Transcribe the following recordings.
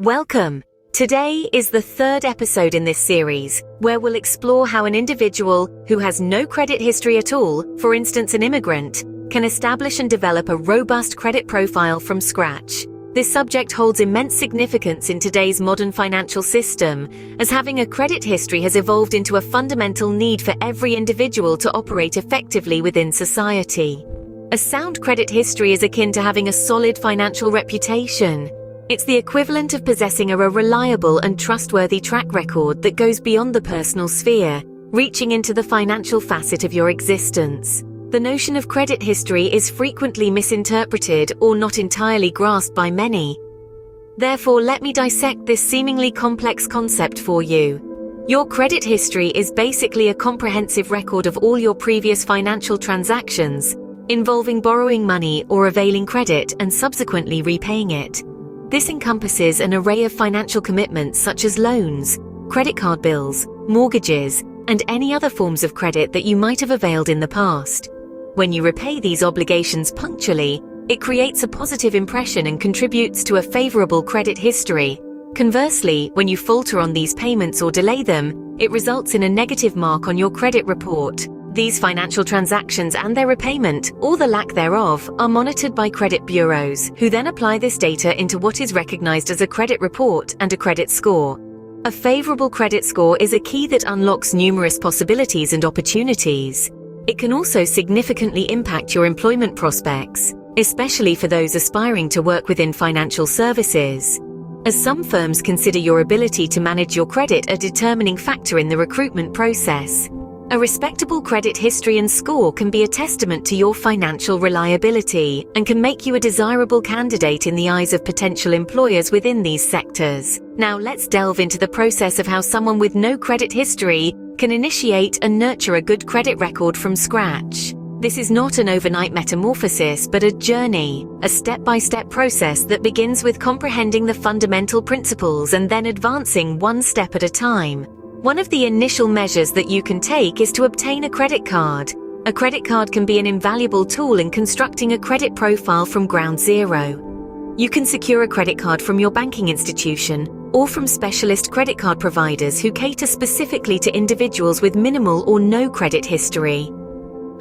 Welcome! Today is the third episode in this series, where we'll explore how an individual who has no credit history at all, for instance an immigrant, can establish and develop a robust credit profile from scratch. This subject holds immense significance in today's modern financial system, as having a credit history has evolved into a fundamental need for every individual to operate effectively within society. A sound credit history is akin to having a solid financial reputation. It's the equivalent of possessing a reliable and trustworthy track record that goes beyond the personal sphere, reaching into the financial facet of your existence. The notion of credit history is frequently misinterpreted or not entirely grasped by many. Therefore, let me dissect this seemingly complex concept for you. Your credit history is basically a comprehensive record of all your previous financial transactions, involving borrowing money or availing credit and subsequently repaying it. This encompasses an array of financial commitments such as loans, credit card bills, mortgages, and any other forms of credit that you might have availed in the past. When you repay these obligations punctually, it creates a positive impression and contributes to a favorable credit history. Conversely, when you falter on these payments or delay them, it results in a negative mark on your credit report. These financial transactions and their repayment, or the lack thereof, are monitored by credit bureaus, who then apply this data into what is recognized as a credit report and a credit score. A favorable credit score is a key that unlocks numerous possibilities and opportunities. It can also significantly impact your employment prospects, especially for those aspiring to work within financial services, as some firms consider your ability to manage your credit a determining factor in the recruitment process. A respectable credit history and score can be a testament to your financial reliability and can make you a desirable candidate in the eyes of potential employers within these sectors. Now let's delve into the process of how someone with no credit history can initiate and nurture a good credit record from scratch. This is not an overnight metamorphosis, but a journey, a step-by-step process that begins with comprehending the fundamental principles and then advancing one step at a time. One of the initial measures that you can take is to obtain a credit card. A credit card can be an invaluable tool in constructing a credit profile from ground zero. You can secure a credit card from your banking institution or from specialist credit card providers who cater specifically to individuals with minimal or no credit history.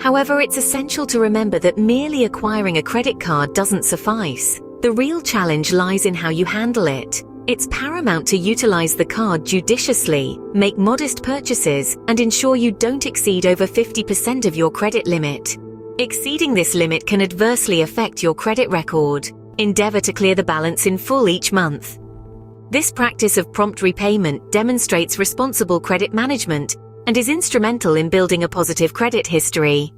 However, it's essential to remember that merely acquiring a credit card doesn't suffice. The real challenge lies in how you handle it. It's paramount to utilize the card judiciously, make modest purchases, and ensure you don't exceed over 50% of your credit limit. Exceeding this limit can adversely affect your credit record. Endeavor to clear the balance in full each month. This practice of prompt repayment demonstrates responsible credit management and is instrumental in building a positive credit history.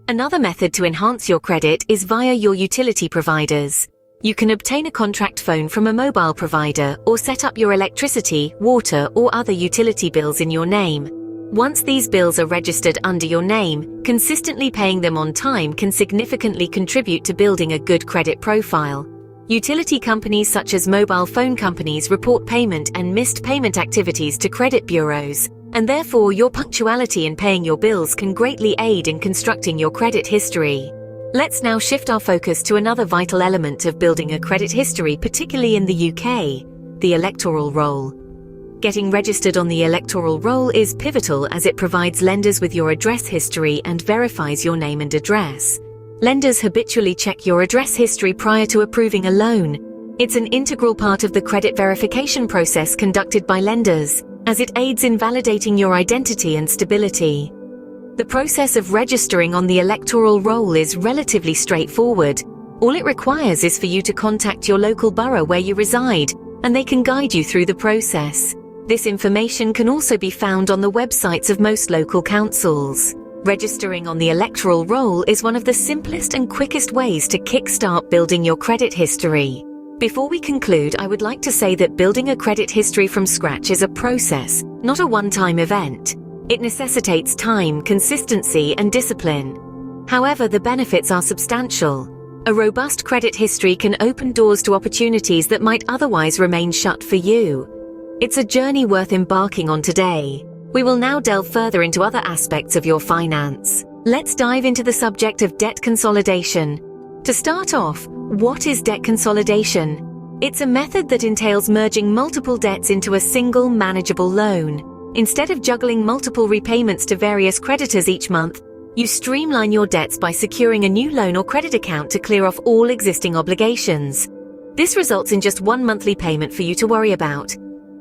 Another method to enhance your credit is via your utility providers. You can obtain a contract phone from a mobile provider or set up your electricity, water, or other utility bills in your name. Once these bills are registered under your name, consistently paying them on time can significantly contribute to building a good credit profile. Utility companies such as mobile phone companies report payment and missed payment activities to credit bureaus, and therefore your punctuality in paying your bills can greatly aid in constructing your credit history. Let's now shift our focus to another vital element of building a credit history, particularly in the UK, the electoral roll. Getting registered on the electoral roll is pivotal as it provides lenders with your address history and verifies your name and address. Lenders habitually check your address history prior to approving a loan. It's an integral part of the credit verification process conducted by lenders, as it aids in validating your identity and stability. The process of registering on the electoral roll is relatively straightforward. All it requires is for you to contact your local borough where you reside, and they can guide you through the process. This information can also be found on the websites of most local councils. Registering on the electoral roll is one of the simplest and quickest ways to kickstart building your credit history. Before we conclude, I would like to say that building a credit history from scratch is a process, not a one-time event. It necessitates time, consistency, and discipline. However, the benefits are substantial. A robust credit history can open doors to opportunities that might otherwise remain shut for you. It's a journey worth embarking on today. We will now delve further into other aspects of your finance. Let's dive into the subject of debt consolidation. To start off, what is debt consolidation? It's a method that entails merging multiple debts into a single manageable loan. Instead of juggling multiple repayments to various creditors each month, you streamline your debts by securing a new loan or credit account to clear off all existing obligations. This results in just one monthly payment for you to worry about,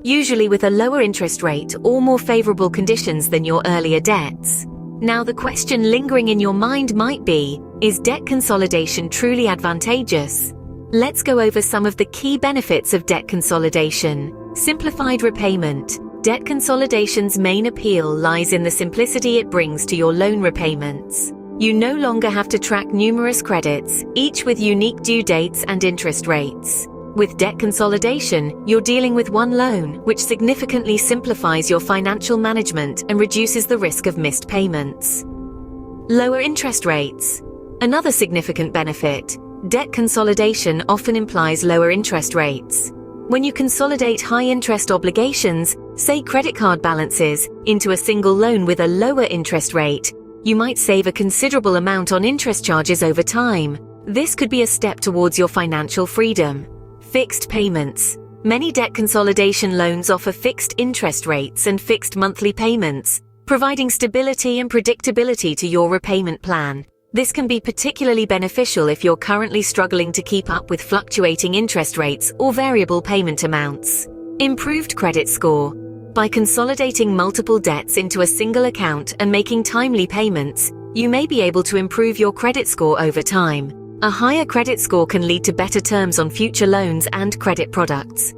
usually with a lower interest rate or more favorable conditions than your earlier debts. Now, the question lingering in your mind might be, is debt consolidation truly advantageous? Let's go over some of the key benefits of debt consolidation. Simplified repayment. Debt consolidation's main appeal lies in the simplicity it brings to your loan repayments. You no longer have to track numerous credits, each with unique due dates and interest rates. With debt consolidation, you're dealing with one loan, which significantly simplifies your financial management and reduces the risk of missed payments. Lower interest rates. Another significant benefit. Debt consolidation often implies lower interest rates. When you consolidate high-interest obligations, say credit card balances, into a single loan with a lower interest rate, you might save a considerable amount on interest charges over time. This could be a step towards your financial freedom. Fixed payments. Many debt consolidation loans offer fixed interest rates and fixed monthly payments, providing stability and predictability to your repayment plan. This can be particularly beneficial if you're currently struggling to keep up with fluctuating interest rates or variable payment amounts. Improved credit score. By consolidating multiple debts into a single account and making timely payments, you may be able to improve your credit score over time. A higher credit score can lead to better terms on future loans and credit products.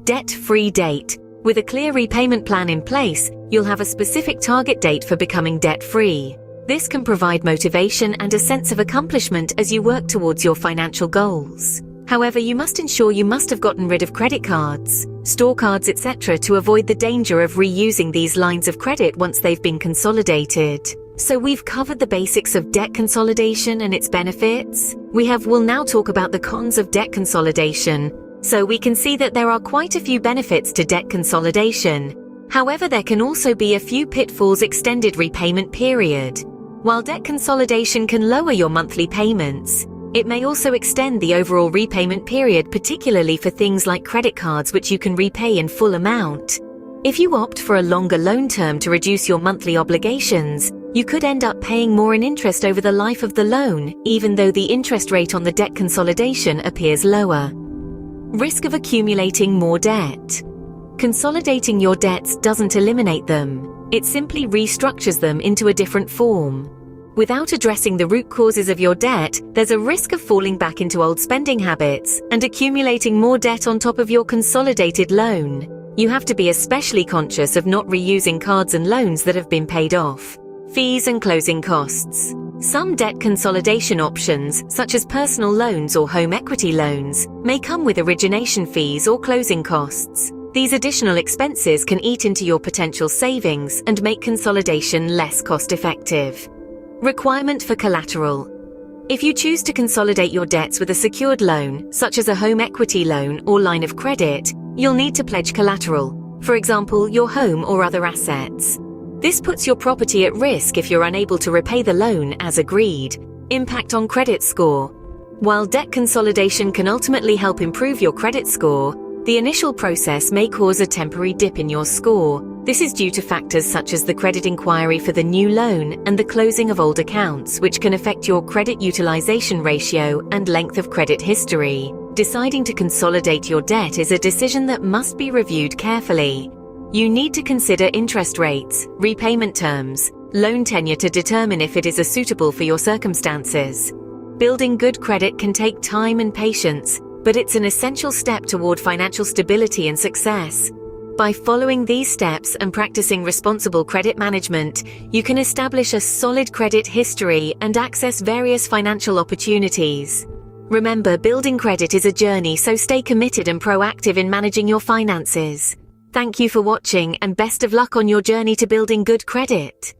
Debt-free date. With a clear repayment plan in place, you'll have a specific target date for becoming debt-free. This can provide motivation and a sense of accomplishment as you work towards your financial goals. However, you must ensure you must have gotten rid of credit cards, store cards, etc. to avoid the danger of reusing these lines of credit once they've been consolidated. So we've covered the basics of debt consolidation and its benefits. We'll now talk about the cons of debt consolidation. So we can see that there are quite a few benefits to debt consolidation. However, there can also be a few pitfalls. Extended repayment period. While debt consolidation can lower your monthly payments, it may also extend the overall repayment period, particularly for things like credit cards, which you can repay in full amount. If you opt for a longer loan term to reduce your monthly obligations, you could end up paying more in interest over the life of the loan, even though the interest rate on the debt consolidation appears lower. Risk of accumulating more debt. Consolidating your debts doesn't eliminate them. It simply restructures them into a different form. Without addressing the root causes of your debt, there's a risk of falling back into old spending habits and accumulating more debt on top of your consolidated loan. You have to be especially conscious of not reusing cards and loans that have been paid off. Fees and closing costs. Some debt consolidation options, such as personal loans or home equity loans, may come with origination fees or closing costs. These additional expenses can eat into your potential savings and make consolidation less cost-effective. Requirement for collateral. If you choose to consolidate your debts with a secured loan, such as a home equity loan or line of credit, you'll need to pledge collateral, for example, your home or other assets. This puts your property at risk if you're unable to repay the loan as agreed. Impact on credit score. While debt consolidation can ultimately help improve your credit score, the initial process may cause a temporary dip in your score. This is due to factors such as the credit inquiry for the new loan and the closing of old accounts, which can affect your credit utilization ratio and length of credit history. Deciding to consolidate your debt is a decision that must be reviewed carefully. You need to consider interest rates, repayment terms, loan tenure to determine if it is suitable for your circumstances. Building good credit can take time and patience, but it's an essential step toward financial stability and success. By following these steps and practicing responsible credit management, you can establish a solid credit history and access various financial opportunities. Remember, building credit is a journey, so stay committed and proactive in managing your finances. Thank you for watching, and best of luck on your journey to building good credit.